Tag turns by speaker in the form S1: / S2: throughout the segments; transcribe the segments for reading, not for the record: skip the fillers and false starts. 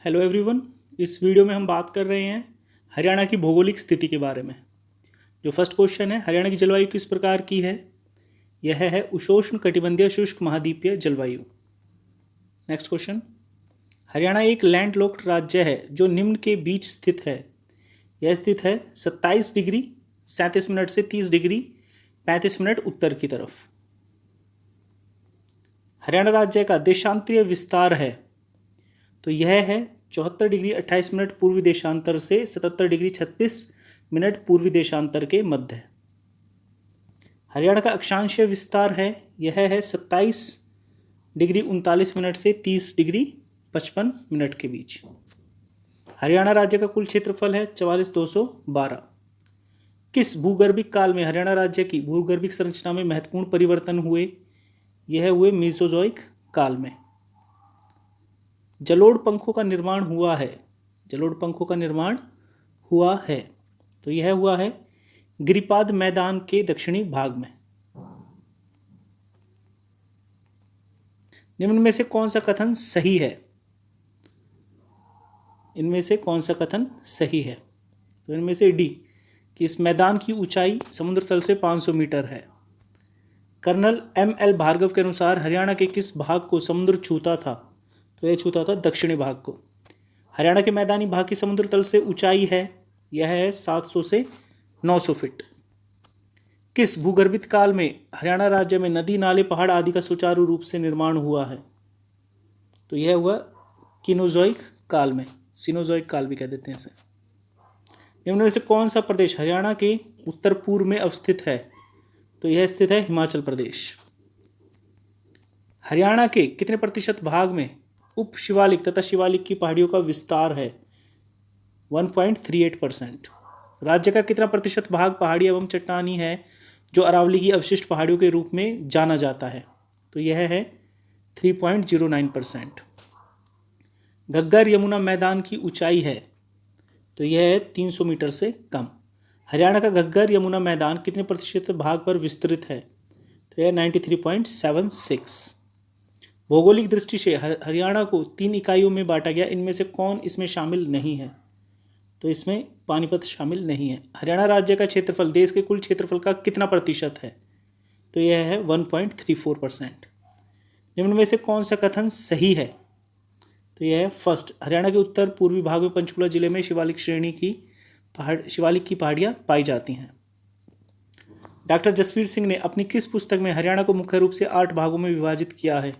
S1: Hello everyone. इस video में हम बात कर रहे हैं हरियाणा की भौगोलिक स्थिति के बारे में। जो फर्स्ट क्वेश्चन है, हरियाणा की जलवायु किस प्रकार की है? यह है उष्ण कटिबंधीय शुष्क महाद्वीपीय जलवायु। नेक्स्ट क्वेश्चन, हरियाणा एक लैंडलॉक्ड राज्य है जो निम्न के बीच स्थित है। यह स्थित है 27 डिग्री 37 मिनट से 30 डिग्री 35 मिनट उत्तर की तरफ। हरियाणा राज्य का देशांतरीय विस्तार है तो यह है 74 डिग्री 28 मिनट पूर्वी देशांतर से 77 डिग्री 36 मिनट पूर्वी देशांतर के मध्य। हरियाणा का अक्षांशीय विस्तार है, यह है 27 डिग्री 39 मिनट से 30 डिग्री 55 मिनट के बीच। हरियाणा राज्य का कुल क्षेत्रफल है 44,212। किस भूगर्भिक काल में हरियाणा राज्य की भूगर्भिक संरचना में महत्वपूर्ण परिवर्तन हुए? यह हुए मीसोजोइक काल में। जलोढ़ पंखों का निर्माण हुआ है, जलोढ़ पंखों का निर्माण हुआ है तो यह हुआ है गिरिपाद मैदान के दक्षिणी भाग में। निम्न में से कौन सा कथन सही है? इनमें से कौन सा कथन सही है? तो इनमें से डी, कि इस मैदान की ऊंचाई समुद्र तल से 500 मीटर है। Colonel M.L. भार्गव के अनुसार हरियाणा के किस भाग को समुद्र छूता था? तो यह छूता था दक्षिणी भाग को। हरियाणा के मैदानी भाग की समुद्र तल से ऊंचाई है, यह है 700 से 900 फीट। किस भूगर्भित काल में हरियाणा राज्य में नदी नाले पहाड़ आदि का सुचारू रूप से निर्माण हुआ है? तो यह हुआ कीनोजोइक काल में, सीनोजोइक काल भी कह देते हैं इसे। निम्न में से कौन सा प्रदेश हरियाणा के उत्तर पूर्व में अवस्थित है? तो यह स्थित है हिमाचल प्रदेश। हरियाणा के कितने प्रतिशत भाग में उप शिवालिक तथा शिवालिक की पहाड़ियों का विस्तार है? 1.38%। राज्य का कितना प्रतिशत भाग पहाड़ी एवं चट्टानी है जो अरावली की अवशिष्ट पहाड़ियों के रूप में जाना जाता है? तो यह है 3.09%। घग्गर यमुना मैदान की ऊंचाई है तो यह है 300 मीटर से कम। हरियाणा का घग्गर यमुना मैदान कितने प्रतिशत भाग पर विस्तृत है? तो यह 93.76। भौगोलिक दृष्टि से हरियाणा को 3 इकाइयों में बांटा गया, इनमें से कौन इसमें शामिल नहीं है? तो इसमें पानीपत शामिल नहीं है। हरियाणा राज्य का क्षेत्रफल देश के कुल क्षेत्रफल का कितना प्रतिशत है? तो यह है 1.34%। निम्न में से कौन सा कथन सही है? तो यह है फर्स्ट, हरियाणा के उत्तर पूर्वी भाग में पंचकुला जिले में शिवालिक श्रेणी की शिवालिक की पहाड़ियाँ पाई जाती हैं। डॉक्टर जसवीर सिंह ने अपनी किस पुस्तक में हरियाणा को मुख्य रूप से 8 भागों में विभाजित किया है?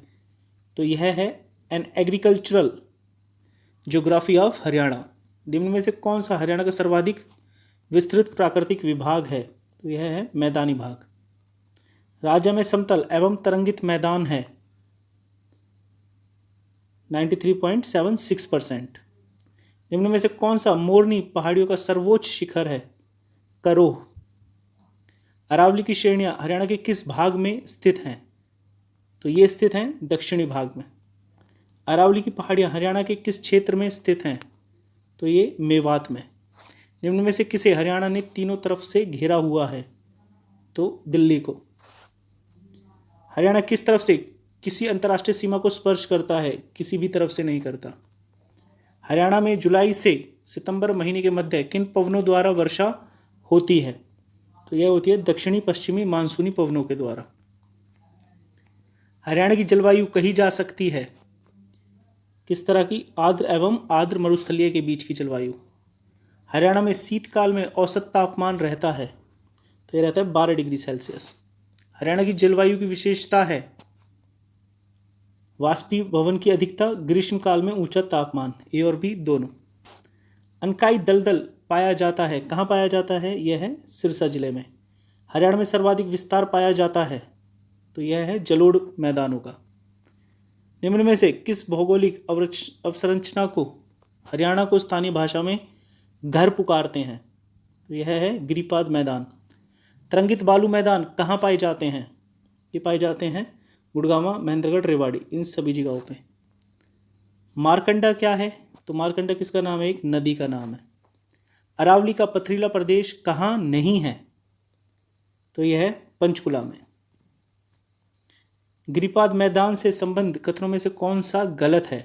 S1: तो यह है an agricultural geography of Haryana. निम्न में से कौन सा हरियाणा का सर्वाधिक विस्तृत प्राकृतिक विभाग है? तो यह है मैदानी भाग। राज्य में समतल एवं तरंगित मैदान है 93.76%। निम्न में से कौन सा मोरनी पहाड़ियों का सर्वोच्च शिखर है? करोह। अरावली की श्रेणियां हरियाणा के किस भाग में स्थित हैं? तो ये स्थित हैं दक्षिणी भाग में। अरावली की पहाड़ियां हरियाणा के किस क्षेत्र में स्थित हैं? तो ये मेवात में। निम्न में से किसे हरियाणा ने तीनों तरफ से घेरा हुआ है? तो दिल्ली को। हरियाणा किस तरफ से किसी अंतर्राष्ट्रीय सीमा को स्पर्श करता है? किसी भी तरफ से नहीं करता। हरियाणा में जुलाई से सितंबर महीने के मध्य किन पवनों द्वारा वर्षा होती है? तो यह होती है दक्षिणी पश्चिमी मानसूनी पवनों के द्वारा। हरियाणा की जलवायु कही जा सकती है किस तरह की? आर्द्र एवं आर्द्र मरुस्थलीय के बीच की जलवायु। हरियाणा में शीतकाल में औसत तापमान रहता है तो यह रहता है 12 डिग्री सेल्सियस। हरियाणा की जलवायु की विशेषता है वाष्पीभवन की अधिकता, ग्रीष्म काल में ऊंचा तापमान, ए और बी दोनों। अनकाई दलदल पाया जाता है, कहाँ पाया जाता है? यह है सिरसा जिले में। हरियाणा में सर्वाधिक विस्तार पाया जाता है तो यह है जलोढ़ मैदानों का। निम्न में से किस भौगोलिक अवसंरचना को हरियाणा को स्थानीय भाषा में घर पुकारते हैं? तो यह है गिरिपाद मैदान। तरंगित बालू मैदान कहाँ पाए जाते हैं? ये पाए जाते हैं गुड़गांवा, महेंद्रगढ़, रेवाड़ी, इन सभी जगहों पे। मारकंडा क्या है? तो मारकंडा किसका नाम है? एक नदी का नाम है। अरावली का पथरीला प्रदेश कहाँ नहीं है? तो यह है पंचकुला में। गिरिपाद मैदान से संबंध कथनों में से कौन सा गलत है?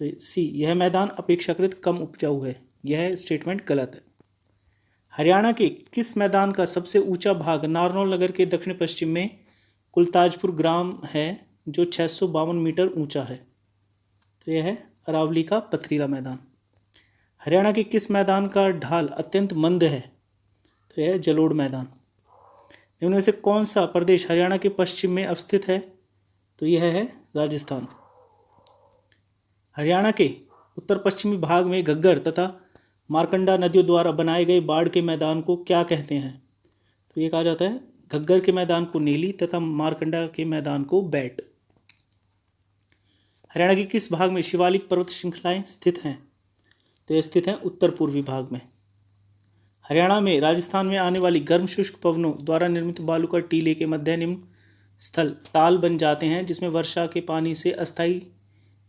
S1: तो सी, यह मैदान अपेक्षाकृत कम उपजाऊ है। यह स्टेटमेंट गलत है। हरियाणा के किस मैदान का सबसे ऊंचा भाग नारनौल नगर के दक्षिण पश्चिम में कुलताजपुर ग्राम है, जो 652 मीटर ऊंचा है? तो यह है अरावली का पथरीला मैदान। हरियाणा के किस मैदान का ढाल अत्यंत मंद है? तो यह जलोढ़ मैदान। इनमें से कौन सा प्रदेश हरियाणा के पश्चिम में अवस्थित है? तो यह है राजस्थान। हरियाणा के उत्तर पश्चिमी भाग में घग्गर तथा मारकंडा नदियों द्वारा बनाए गए बाढ़ के मैदान को क्या कहते हैं? तो ये कहा जाता है घग्गर के मैदान को नीली तथा मारकंडा के मैदान को बैट। हरियाणा के किस भाग में शिवालिक पर्वत श्रृंखलाएं स्थित हैं? तो ये स्थित हैं उत्तर पूर्वी भाग में। हरियाणा में राजस्थान में आने वाली गर्म शुष्क पवनों द्वारा निर्मित बालू का टीले के मध्य निम्न स्थल ताल बन जाते हैं, जिसमें वर्षा के पानी से अस्थायी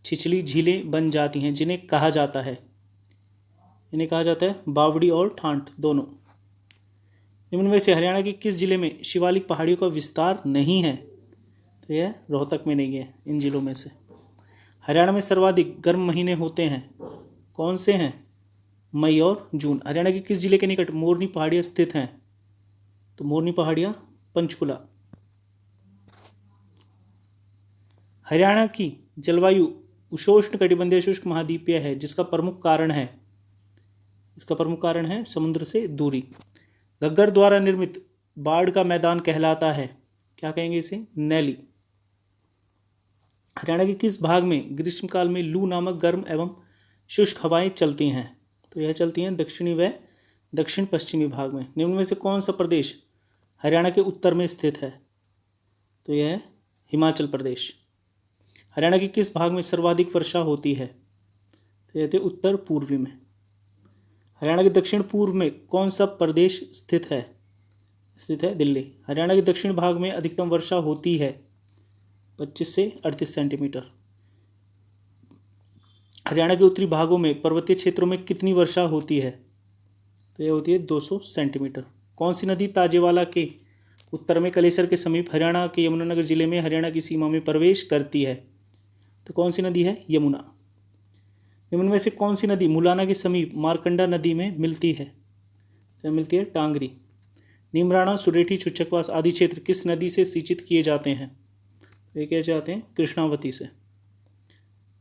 S1: छिछली झीलें बन जाती हैं, जिन्हें कहा जाता है, इन्हें कहा जाता है बावड़ी और ठांठ दोनों। निम्न में से हरियाणा के किस जिले में शिवालिक पहाड़ियों का विस्तार नहीं है? तो यह रोहतक में नहीं है। इन जिलों में से हरियाणा में सर्वाधिक गर्म महीने होते हैं, कौन से हैं? मई और जून। हरियाणा के किस जिले के निकट मोरनी पहाड़ियाँ स्थित हैं? तो मोरनी पहाड़ियाँ पंचकुला। हरियाणा की जलवायु उष्णोष्ण कटिबंधीय शुष्क महाद्वीपीय है, जिसका प्रमुख कारण है समुद्र से दूरी। घग्गर द्वारा निर्मित बाढ़ का मैदान कहलाता है, क्या कहेंगे इसे? नैली। हरियाणा के किस भाग में ग्रीष्मकाल में लू नामक गर्म एवं शुष्क हवाएं चलती हैं? तो यह चलती हैं दक्षिणी व दक्षिण पश्चिमी भाग में। निम्न में से कौन सा प्रदेश हरियाणा के उत्तर में स्थित है? तो यह है हिमाचल प्रदेश। हरियाणा के किस भाग में सर्वाधिक वर्षा होती है? तो यह उत्तर पूर्वी में। हरियाणा के दक्षिण पूर्व में कौन सा प्रदेश स्थित है? दिल्ली। हरियाणा के दक्षिण भाग में अधिकतम वर्षा होती है 25 से 38 सेंटीमीटर। हरियाणा के उत्तरी भागों में पर्वतीय क्षेत्रों में कितनी वर्षा होती है? तो यह होती है 200 सेंटीमीटर। कौन सी नदी ताजेवाला के उत्तर में कलेसर के समीप हरियाणा के यमुनानगर जिले में हरियाणा की सीमा में प्रवेश करती है? तो कौन सी नदी है? यमुना। निम्न में से कौन सी नदी मुलाना के समीप मारकंडा नदी में मिलती है? तो मिलती है टांगरी। नीमराणा, सुरेठी, छुच्छकवास आदि क्षेत्र किस नदी से सिंचित किए जाते हैं? तो ये किए जाते हैं कृष्णावती से।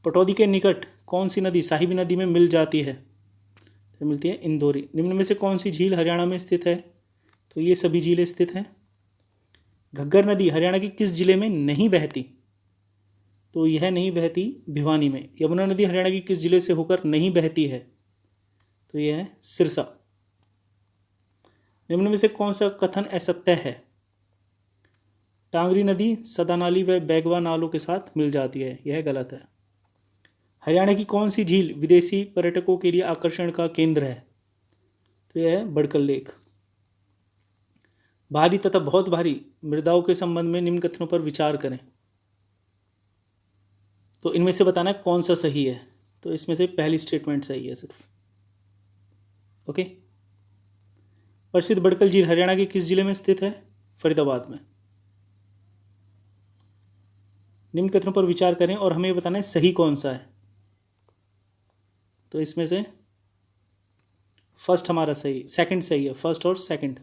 S1: पटौदी के निकट कौन सी नदी साहिबी नदी में मिल जाती है? तो मिलती है इंदौरी। निम्न में से कौन सी झील हरियाणा में स्थित है? तो ये सभी झीलें स्थित हैं। घग्गर नदी हरियाणा की किस जिले में नहीं बहती? तो यह नहीं बहती भिवानी में। यमुना नदी हरियाणा की किस जिले से होकर नहीं बहती है? तो यह है सिरसा। निम्न में से कौन सा कथन असत्य है? टांगरी नदी सदानाली व बैगवा नालों के साथ मिल जाती है, यह गलत है। हरियाणा की कौन सी झील विदेशी पर्यटकों के लिए आकर्षण का केंद्र है? तो यह है बड़कल लेक। भारी तथा बहुत भारी मृदाओं के संबंध में निम्न कथनों पर विचार करें। तो इनमें से बताना है कौन सा सही है। तो इसमें से पहली स्टेटमेंट सही है सिर्फ। ओके। प्रसिद्ध बड़कल झील हरियाणा के किस जिले में स्थित है? फरीदाबाद में। निम्न कथनों पर विचार करें और हमें बताना है सही कौन सा है। तो इसमें से फर्स्ट हमारा सही, सेकंड सही है, फर्स्ट और सेकंड।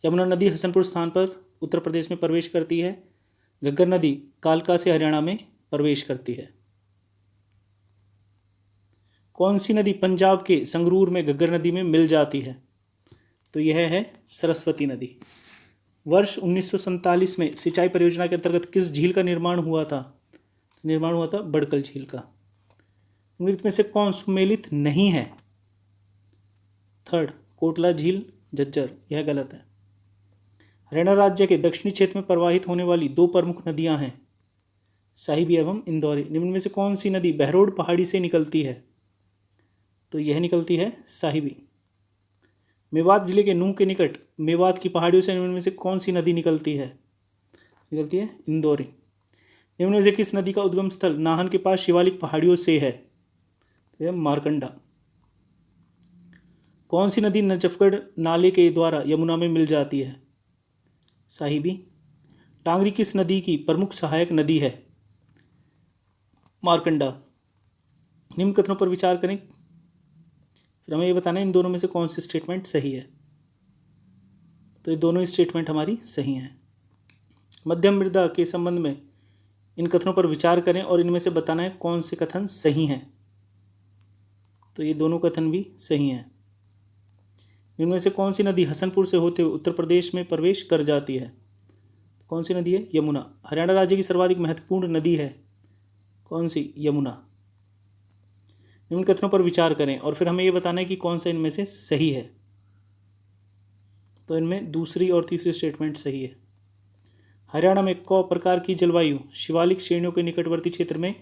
S1: यमुना नदी हसनपुर स्थान पर उत्तर प्रदेश में प्रवेश करती है। घग्गर नदी कालका से हरियाणा में प्रवेश करती है। कौन सी नदी पंजाब के संगरूर में घग्गर नदी में मिल जाती है? तो यह है सरस्वती नदी। वर्ष 1947 में सिंचाई परियोजना के अंतर्गत किस झील का निर्माण हुआ था? निर्माण हुआ था बड़कल झील का। निम्नलिखित में से कौन सुमेलित नहीं है? थर्ड, कोटला झील झज्जर, यह गलत है। हरियाणा राज्य के दक्षिणी क्षेत्र में प्रवाहित होने वाली दो प्रमुख नदियां हैं, साहिबी एवं इंदौरी। निम्न में से कौन सी नदी बहरोड पहाड़ी से निकलती है? तो यह निकलती है साहिबी। मेवात जिले के नूह के निकट मेवात की पहाड़ियों से निम्न में से कौन सी नदी निकलती है? निकलती है इंदौरी। निम्न में से किस नदी का उद्गम स्थल नाहन के पास शिवालिक पहाड़ियों से है? तो यह मारकंडा। कौन सी नदी नजफगढ़ नाले के द्वारा यमुना में मिल जाती है? साहिबी। टांगरी किस नदी की प्रमुख सहायक नदी है? मारकंडा। निम्न कथनों पर विचार करें, फिर हमें ये बताना है इन दोनों में से कौन सी स्टेटमेंट सही है। तो ये दोनों स्टेटमेंट हमारी सही हैं। मध्यम मृदा के संबंध में इन कथनों पर विचार करें और इनमें से बताना है कौन से कथन सही हैं। तो ये दोनों कथन भी सही हैं। इनमें से कौन सी नदी हसनपुर से होते हुए उत्तर प्रदेश में प्रवेश कर जाती है? कौन सी नदी है? यमुना। हरियाणा राज्य की सर्वाधिक महत्वपूर्ण नदी है कौन सी? यमुना। निम्न कथनों पर विचार करें और फिर हमें ये बताना है कि कौन सा इनमें से सही है। तो इनमें दूसरी और तीसरी स्टेटमेंट सही है। हरियाणा में क प्रकार की जलवायु शिवालिक श्रेणियों के निकटवर्ती क्षेत्र में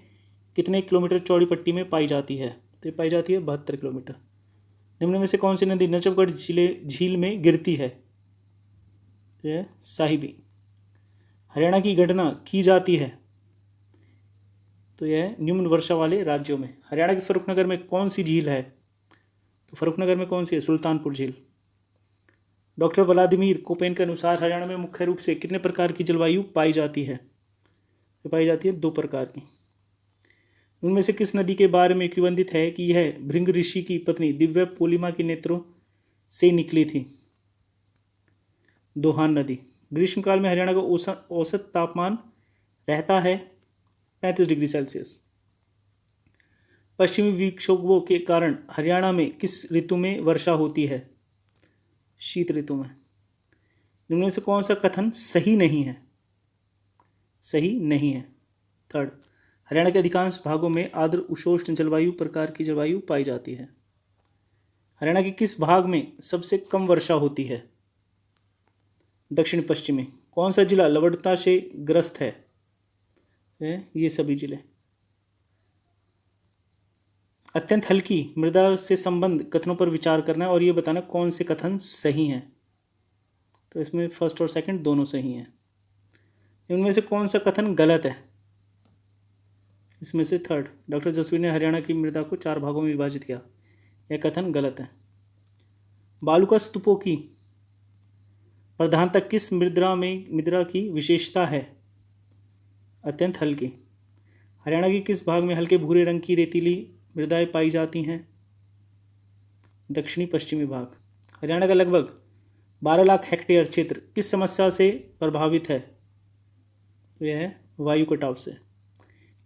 S1: कितने किलोमीटर चौड़ी पट्टी में पाई जाती है? तो ये पाई जाती है 72 किलोमीटर। निम्न में से कौन सी नदी नजफगढ़ झील में गिरती है? तो यह साहिबी। हरियाणा की गणना की जाती है तो यह निम्न वर्षा वाले राज्यों में। हरियाणा के फर्रुखनगर में कौन सी झील है? तो फर्रुखनगर में कौन सी है? सुल्तानपुर झील। डॉक्टर व्लादिमीर कोपेन के अनुसार हरियाणा में मुख्य रूप से कितने प्रकार की जलवायु पाई जाती है? ये पाई जाती है 2 प्रकार की। उनमें से किस नदी के बारे में किवंदित है कि यह भृंग ऋषि की पत्नी दिव्य पूर्णिमा के नेत्रों से निकली थी? दोहान नदी। ग्रीष्मकाल में हरियाणा का औसत तापमान रहता है 35 डिग्री सेल्सियस। पश्चिमी विक्षोभों के कारण हरियाणा में किस ऋतु में वर्षा होती है? शीत ऋतु में। इनमें से कौन सा कथन सही नहीं है? सही नहीं है। थर्ड, हरियाणा के अधिकांश भागों में आर्द्र उष्णोष्ण जलवायु प्रकार की जलवायु पाई जाती है। हरियाणा के किस भाग में सबसे कम वर्षा होती है? दक्षिण पश्चिमी। कौन सा जिला लवणता से ग्रस्त है? ये सभी जिले। अत्यंत हल्की मृदा से संबंध कथनों पर विचार करना है और ये बताना कौन से कथन सही हैं। तो इसमें फर्स्ट और सेकंड दोनों सही हैं। इनमें से कौन सा कथन गलत है? इसमें से थर्ड, डॉक्टर जसवीर ने हरियाणा की मृदा को 4 भागों में विभाजित किया, यह कथन गलत है। बालुका स्तूपों की प्रधानता किस मृदा की विशेषता है? अत्यंत हल्की। हरियाणा की किस भाग में हल्के भूरे रंग की रेतीली मृदाएं पाई जाती हैं? दक्षिणी पश्चिमी भाग। हरियाणा का लगभग 12 लाख हेक्टेयर क्षेत्र किस समस्या से प्रभावित है? यह है वायु कटाव से।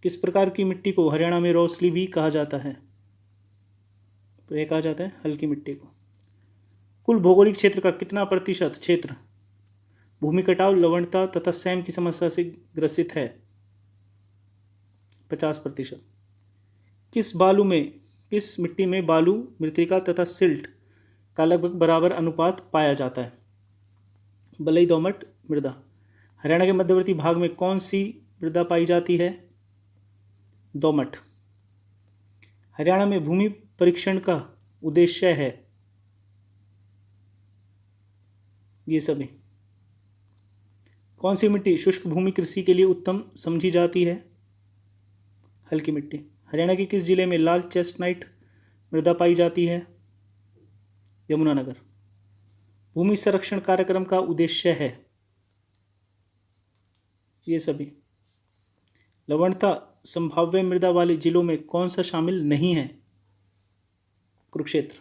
S1: किस प्रकार की मिट्टी को हरियाणा में रौसली भी कहा जाता है? तो यह कहा जाता है हल्की मिट्टी को। कुल भौगोलिक क्षेत्र का कितना प्रतिशत क्षेत्र भूमि कटाव, लवणता तथा सैम की समस्या से ग्रसित है? 50%। किस मिट्टी में बालू, मृत्तिका तथा सिल्ट का लगभग बराबर अनुपात पाया जाता है? बलुई दोमट मृदा। हरियाणा के मध्यवर्ती भाग में कौन सी मृदा पाई जाती है? दोमट। हरियाणा में भूमि परीक्षण का उद्देश्य है? ये सभी। कौन सी मिट्टी शुष्क भूमि कृषि के लिए उत्तम समझी जाती है? हल्की मिट्टी। हरियाणा के किस जिले में लाल चेस्टनट मृदा पाई जाती है? यमुनानगर। भूमि संरक्षण कार्यक्रम का उद्देश्य है? ये सभी। लवणता संभाव्य मृदा वाले जिलों में कौन सा शामिल नहीं है? कुरुक्षेत्र।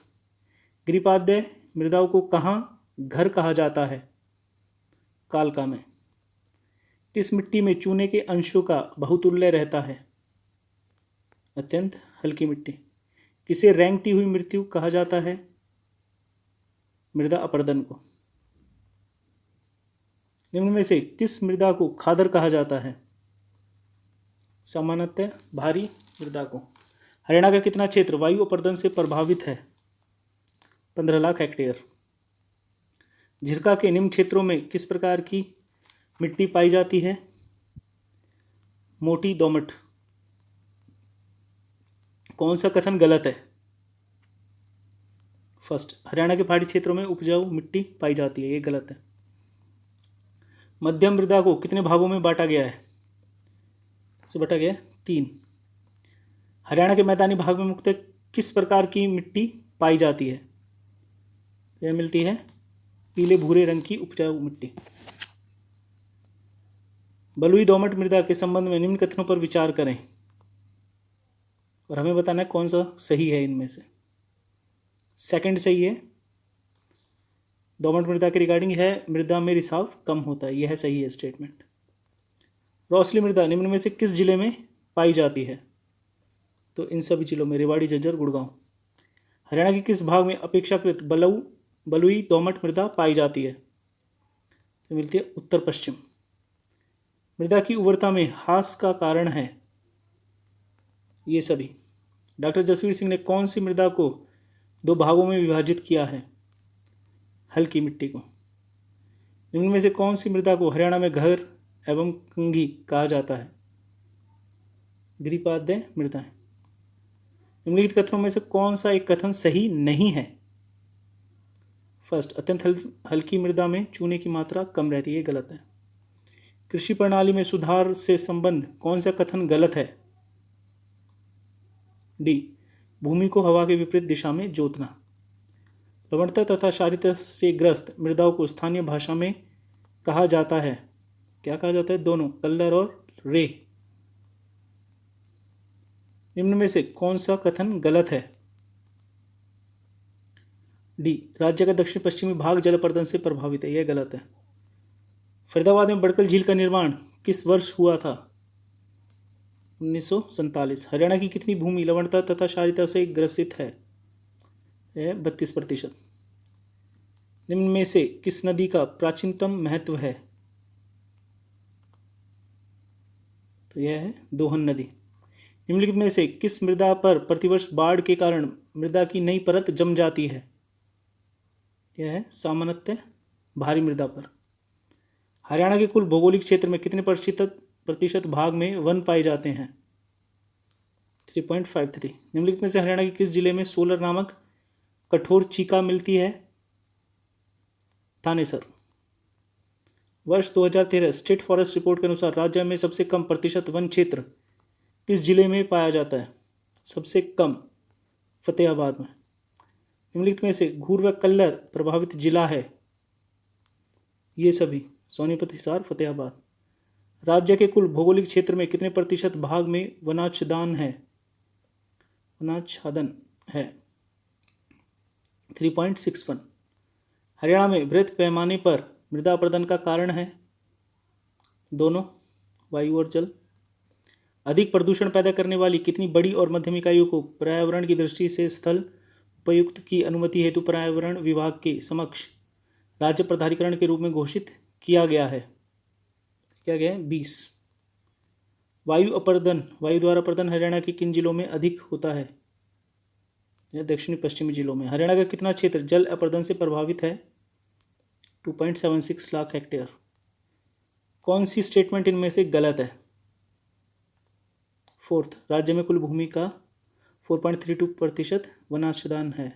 S1: गिरिपाद्य मृदाओं को कहाँ घर कहा जाता है? कालका में। किस मिट्टी में चूने के अंशों का बहुतुल्य रहता है? अत्यंत हल्की मिट्टी। किसे रेंगती हुई मृत्यु कहा जाता है? मृदा अपरदन को। निम्न में से किस मृदा को खादर कहा जाता है? सामान्यतः भारी मृदा को। हरियाणा का कितना क्षेत्र वायु अपरदन से प्रभावित है? 15 लाख हेक्टेयर। झिरका के निम्न क्षेत्रों में किस प्रकार की मिट्टी पाई जाती है? मोटी दोमट। कौन सा कथन गलत है? फर्स्ट, हरियाणा के पहाड़ी क्षेत्रों में उपजाऊ मिट्टी पाई जाती है, ये गलत है। मध्यम मृदा को कितने भागों में बांटा गया है? से बांटा गया है 3। हरियाणा के मैदानी भाग में मुख्यतः किस प्रकार की मिट्टी पाई जाती है? यह मिलती है पीले भूरे रंग की उपजाऊ मिट्टी। बलुई दोमट मृदा के संबंध में निम्न कथनों पर विचार करें। और हमें बताना है कौन सा सही है इनमें से। सेकंड सही है, दोमट मृदा के रिगार्डिंग है, मृदा में रिसाव कम होता है, यह सही है स्टेटमेंट। रौसली मृदा निम्न में से किस जिले में पाई जाती है? तो इन सभी जिलों में, रेवाड़ी, झज्जर, गुड़गांव। हरियाणा के किस भाग में अपेक्षाकृत बलुई दोमट मृदा पाई जाती है? तो मिलती है उत्तर पश्चिम। मृदा की उर्वरता में ह्रास का कारण है? ये सभी। डॉक्टर जसवीर सिंह ने कौन सी मृदा को 2 भागों में विभाजित किया है? हल्की मिट्टी को। निम्न में से कौन सी मृदा को हरियाणा में घर एवं कंघी कहा जाता है? गिरिपाद्य मृदाएं। निम्नलिखित कथनों में से कौन सा एक कथन सही नहीं है? फर्स्ट, अत्यंत हल्की मृदा में चूने की मात्रा कम रहती है, गलत है। कृषि प्रणाली में सुधार से संबंध कौन सा कथन गलत है? डी, भूमि को हवा के विपरीत दिशा में जोतना। लवणता तथा क्षारीयता से ग्रस्त मृदाओं को स्थानीय भाषा में कहा जाता है? क्या कहा जाता है? दोनों, कल्लर और रे। निम्न में से कौन सा कथन गलत है? डी, राज्य का दक्षिण पश्चिमी भाग जल अपर्दन से प्रभावित है, यह गलत है। फरीदाबाद में बड़कल झील का निर्माण किस वर्ष हुआ था? 1947। हरियाणा की कितनी भूमि लवणता तथा क्षारीयता से ग्रसित है? 32%। निम्न में से किस नदी का प्राचीनतम महत्व है? तो यह है दोहन नदी। निम्नलिखित में से किस मृदा पर प्रतिवर्ष बाढ़ के कारण मृदा की नई परत जम जाती है? यह है सामान्यतः भारी मृदा पर। हरियाणा के कुल भौगोलिक क्षेत्र में कितने प्रतिशत भाग में वन पाए जाते हैं? 3.53। निम्नलिखित में से हरियाणा के किस जिले में सोलर नामक कठोर चीका मिलती है? थानेसर। वर्ष 2013 स्टेट फॉरेस्ट रिपोर्ट के अनुसार राज्य में सबसे कम प्रतिशत वन क्षेत्र किस जिले में पाया जाता है? सबसे कम फतेहाबाद में। निम्नलिखित में से घूर व कल्लर प्रभावित जिला है? ये सभी, सोनीपत, हिसार, फतेहाबाद। राज्य के कुल भौगोलिक क्षेत्र में कितने प्रतिशत भाग में वनाच्छादन है? 3.61। हरियाणा में बृहत पैमाने पर मृदा अपरदन का कारण है? दोनों, वायु और जल। अधिक प्रदूषण पैदा करने वाली कितनी बड़ी और मध्यम इकाइयों को पर्यावरण की दृष्टि से स्थल उपयुक्त की अनुमति हेतु पर्यावरण विभाग के समक्ष राज्य प्राधिकरण के रूप में घोषित किया गया है? क्या गया है? 20। वायु द्वारा अपरदन हरियाणा के किन जिलों में अधिक होता है? दक्षिणी पश्चिमी जिलों में। हरियाणा का कितना क्षेत्र जल अपरदन से प्रभावित है? 2.76 लाख हेक्टेयर। कौन सी स्टेटमेंट इनमें से गलत है? फोर्थ, राज्य में कुल भूमि का 4.32% वनाच्छादन है।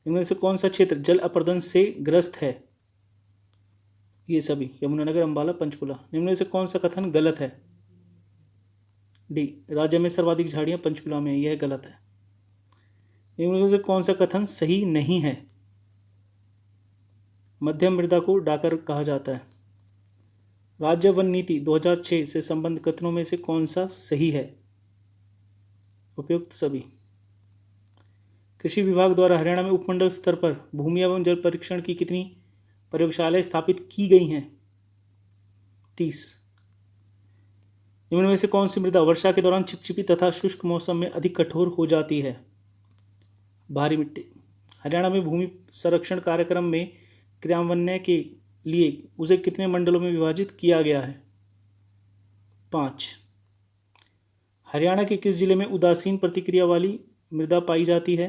S1: इनमें से कौन सा क्षेत्र जल अपरदन से ग्रस्त है? ये सभी, यमुनानगर, अंबाला, पंचकुला। निम्न में से कौन सा कथन गलत है? डी, राज्य में सर्वाधिक झाड़ियां पंचकुला में, यह गलत है। निम्न में से कौन सा कथन सही नहीं है? मध्यम मृदा को डाकर कहा जाता है। राज्य वन नीति 2006 से संबंध कथनों में से कौन सा सही है? उपयुक्त सभी। कृषि विभाग द्वारा हरियाणा में उपमंडल स्तर पर भूमि एवं जल परीक्षण की कितनी प्रयोगशालाएं स्थापित की गई हैं? 30। निम्न में से कौन सी मृदा वर्षा के दौरान चिपचिपी तथा शुष्क मौसम में अधिक कठोर हो जाती है? भारी मिट्टी। हरियाणा में भूमि संरक्षण कार्यक्रम में क्रियान्वयन के लिए उसे कितने मंडलों में विभाजित किया गया है? 5। हरियाणा के किस जिले में उदासीन प्रतिक्रिया वाली मृदा पाई जाती है?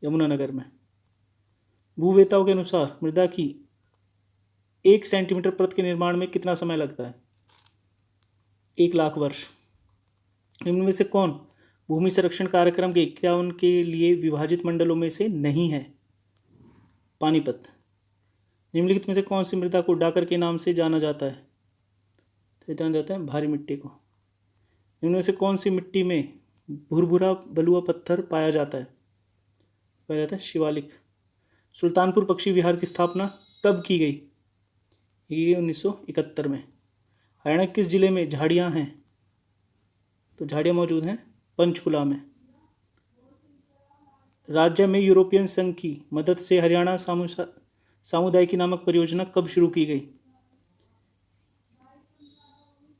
S1: यमुनानगर में। भूवेताओं के अनुसार मृदा की 1 सेंटीमीटर परत के निर्माण में कितना समय लगता है? 1 लाख वर्ष। निम्न में से कौन भूमि संरक्षण कार्यक्रम के क्रियान्वयन के लिए विभाजित मंडलों में से नहीं है? पानीपत। निम्नलिखित में से कौन सी मृदा को डाकर के नाम से जाना जाता है? तो जाना जाता है भारी मिट्टी को। निम्न में से कौन सी मिट्टी में भुरभुरा बलुआ पत्थर पाया जाता है? पाया जाता है शिवालिक। सुल्तानपुर पक्षी विहार की स्थापना कब की गई? ये 1971 में। हरियाणा किस जिले में झाड़ियाँ हैं? तो झाड़ियाँ मौजूद हैं पंचकुला में। राज्य में यूरोपियन संघ की मदद से हरियाणा सामुदायिकी नामक परियोजना कब शुरू की गई?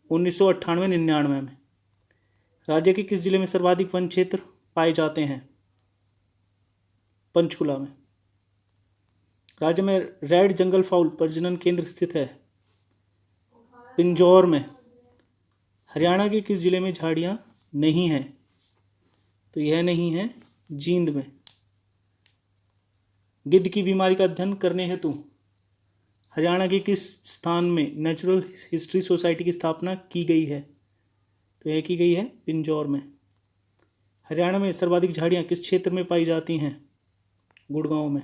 S1: 1998-99 में। राज्य के किस जिले में सर्वाधिक वन क्षेत्र पाए जाते हैं? पंचकुला में। राज्य में रेड जंगल फाउल प्रजनन केंद्र स्थित है? पिंजौर में। हरियाणा के किस जिले में झाड़ियाँ नहीं हैं? तो यह नहीं है जींद में। गिद्ध की बीमारी का अध्ययन करने हेतु हरियाणा के किस स्थान में नेचुरल हिस्ट्री सोसाइटी की स्थापना की गई है? तो यह की गई है पिंजौर में। हरियाणा में सर्वाधिक झाड़ियाँ किस क्षेत्र में पाई जाती हैं? गुड़गांव में।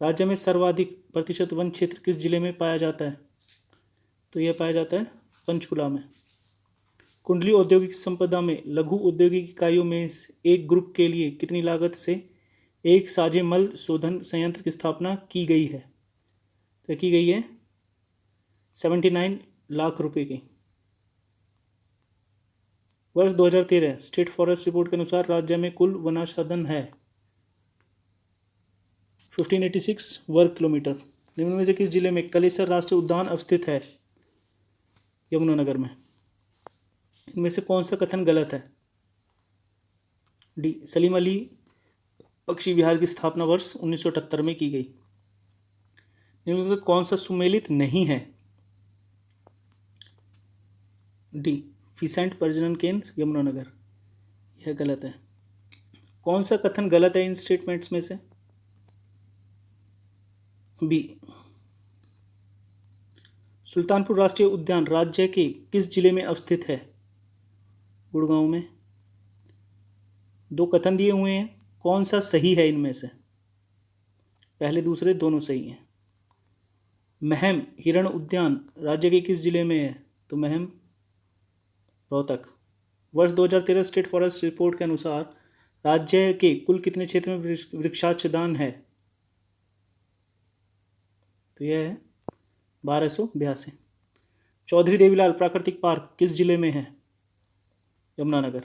S1: राज्य में सर्वाधिक प्रतिशत वन क्षेत्र किस जिले में पाया जाता है? तो यह पाया जाता है पंचकुला में। कुंडली औद्योगिक संपदा में लघु औद्योगिक इकाइयों में एक ग्रुप के लिए कितनी लागत से एक साझे मल शोधन संयंत्र की स्थापना की गई है? तो की गई है 79 लाख रुपए की। वर्ष 2013 स्टेट फॉरेस्ट रिपोर्ट के अनुसार राज्य में कुल वनाच्छादन है 1586 वर्ग किलोमीटर। निम्न में से किस जिले में कलेसर राष्ट्रीय उद्यान अवस्थित है? यमुनानगर में। इनमें से कौन सा कथन गलत है? डी, सलीम अली पक्षी विहार की स्थापना वर्ष 1978 में की गई। निम्न में से कौन सा सुमेलित नहीं है? डी, फिसेंट प्रजनन केंद्र यमुनानगर। यह गलत है। कौन सा कथन गलत है इन स्टेटमेंट्स में से? बी, सुल्तानपुर राष्ट्रीय उद्यान राज्य के किस जिले में अवस्थित है? गुड़गांव में। दो कथन दिए हुए हैं, कौन सा सही है इनमें से? पहले दूसरे दोनों सही हैं। महम हिरण उद्यान राज्य के किस जिले में है? तो महम रोहतक। वर्ष 2013 स्टेट फॉरेस्ट रिपोर्ट के अनुसार राज्य के कुल कितने क्षेत्र में वृक्षाच्छादन है? तो यह है 1282। चौधरी देवीलाल प्राकृतिक पार्क किस जिले में है? यमुनानगर।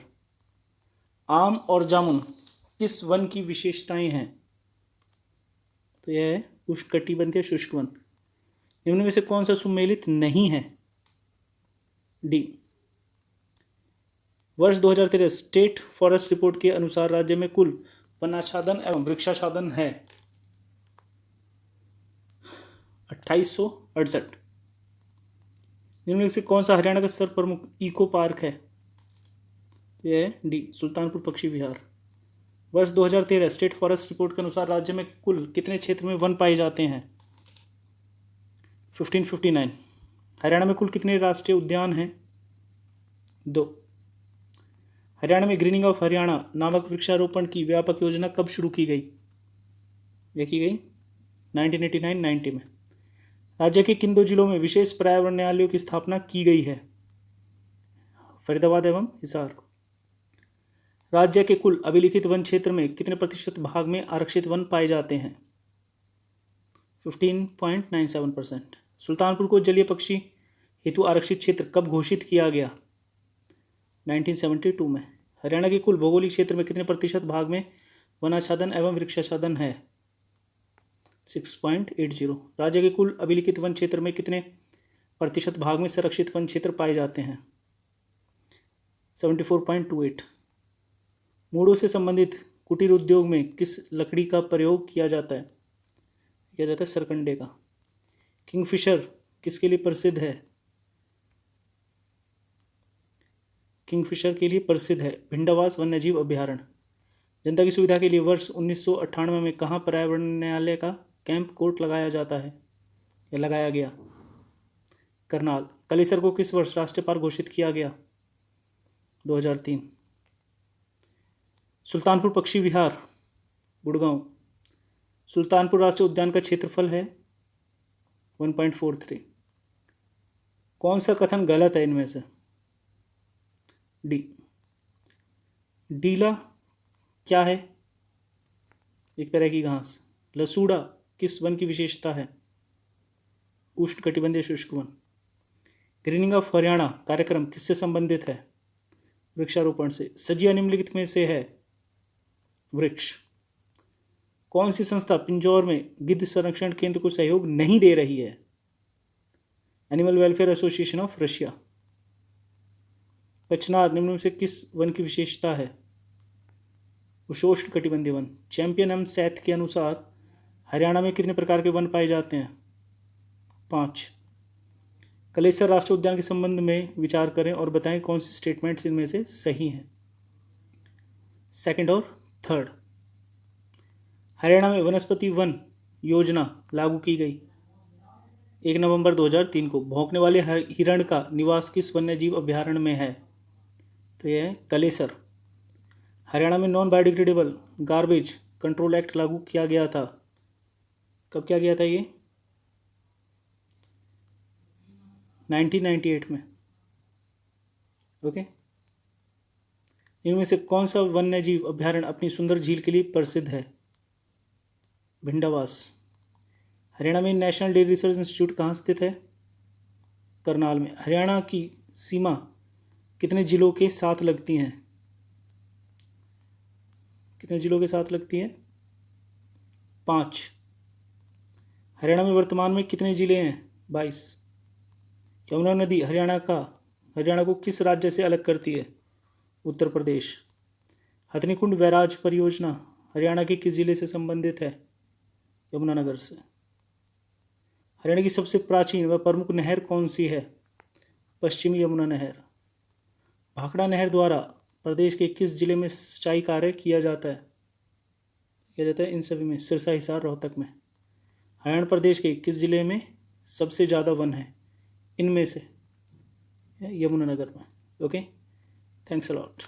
S1: आम और जामुन किस वन की विशेषताएं हैं? तो यह है उष्णकटिबंधीय शुष्क वन। निम्न में से कौन सा सुमेलित नहीं है? डी, वर्ष 2013 स्टेट फॉरेस्ट रिपोर्ट के अनुसार राज्य में कुल वनाच्छादन एवं वृक्षाच्छादन है 2868। निम्न में से कौन सा हरियाणा का सर्वप्रमुख इको पार्क है? यह है डी, सुल्तानपुर पक्षी विहार। वर्ष 2013 स्टेट फॉरेस्ट रिपोर्ट के अनुसार राज्य में कुल कितने क्षेत्र में वन पाए जाते हैं? 1559। हरियाणा में कुल कितने राष्ट्रीय उद्यान हैं? 2। हरियाणा में ग्रीनिंग ऑफ हरियाणा नामक वृक्षारोपण की व्यापक योजना कब शुरू की गई? यह की गई 1989-90 में। राज्य के किन दो जिलों में विशेष पर्यावरण न्यायालयों की स्थापना की गई है? फरीदाबाद एवं हिसार। राज्य के कुल अभिलिखित वन क्षेत्र में कितने प्रतिशत भाग में आरक्षित वन पाए जाते हैं? 15.97%। सुल्तानपुर को जलीय पक्षी हेतु आरक्षित क्षेत्र कब घोषित किया गया? 1972 में। हरियाणा के कुल भौगोलिक क्षेत्र में कितने प्रतिशत भाग में वनाच्छादन एवं वृक्षाच्छादन है? 6.80। राज्य के कुल अभिलिखित वन क्षेत्र में कितने प्रतिशत भाग में संरक्षित वन क्षेत्र पाए जाते हैं? 74.28। मूढ़ों से संबंधित कुटीर उद्योग में किस लकड़ी का प्रयोग किया जाता है? किया जाता है सरकंडे का। किंगफिशर किसके लिए प्रसिद्ध है? किंगफिशर के लिए प्रसिद्ध है भिंडावास वन्यजीव अभ्यारण्य। जनता की सुविधा के लिए वर्ष 1998 में कहाँ पर्यावरण न्यायालय का कैंप कोर्ट लगाया जाता है या लगाया गया? करनाल। कलेसर को किस वर्ष राष्ट्रीय पार्क घोषित किया गया? 2003। सुल्तानपुर पक्षी विहार गुड़गांव। सुल्तानपुर राष्ट्रीय उद्यान का क्षेत्रफल है 1.43। कौन सा कथन गलत है इनमें से? डी, डीला क्या है? एक तरह की घास। लसूड़ा किस वन की विशेषता है? उष्णकटिबंधीय शुष्क वन। ग्रीनिंग ऑफ हरियाणा कार्यक्रम किससे संबंधित है? वृक्षारोपण से। सजिया निम्नलिखित में से है? वृक्ष। कौन सी संस्था पिंजौर में गिद्ध संरक्षण केंद्र को सहयोग नहीं दे रही है? Animal welfare association of Russia. कचनार निम्न में से किस वन की विशेषता है? उष्णकटिबंधीय वन। चैंपियन एम सैथ के अनुसार हरियाणा में कितने प्रकार के वन पाए जाते हैं? 5। कलेसर राष्ट्रीय उद्यान के संबंध में विचार करें और बताएं कौन सी स्टेटमेंट्स इनमें से सही हैं। सेकंड और थर्ड। हरियाणा में वनस्पति वन योजना लागू की गई 1 नवंबर 2003 को। भौंकने वाले हिरण का निवास किस वन्यजीव अभयारण्य में है? तो यह है कलेसर। हरियाणा में non biodegradable garbage control act लागू किया गया था। कब किया गया था ये? 1998 में। ओके। इनमें से कौन सा वन्यजीव अभयारण्य अपनी सुंदर झील के लिए प्रसिद्ध है? भिंडावास। हरियाणा में नेशनल डेयरी रिसर्च इंस्टीट्यूट कहाँ स्थित है? करनाल में। हरियाणा की सीमा कितने जिलों के साथ लगती हैं? कितने जिलों के साथ लगती है? 5। हरियाणा में वर्तमान में कितने जिले हैं? 22। यमुना नदी हरियाणा को किस राज्य से अलग करती है? उत्तर प्रदेश। हथनीकुंड बैराज परियोजना हरियाणा के किस जिले से संबंधित है? यमुनानगर से। हरियाणा की सबसे प्राचीन व प्रमुख नहर कौन सी है? पश्चिमी यमुना नहर। भाखड़ा नहर द्वारा प्रदेश के किस जिले में सिंचाई कार्य किया जाता है? इन सभी में, सिरसा, हिसार, रोहतक में। हरियाणा प्रदेश के किस जिले में सबसे ज़्यादा वन है? इनमें से यमुनानगर में। Okay, thanks a lot.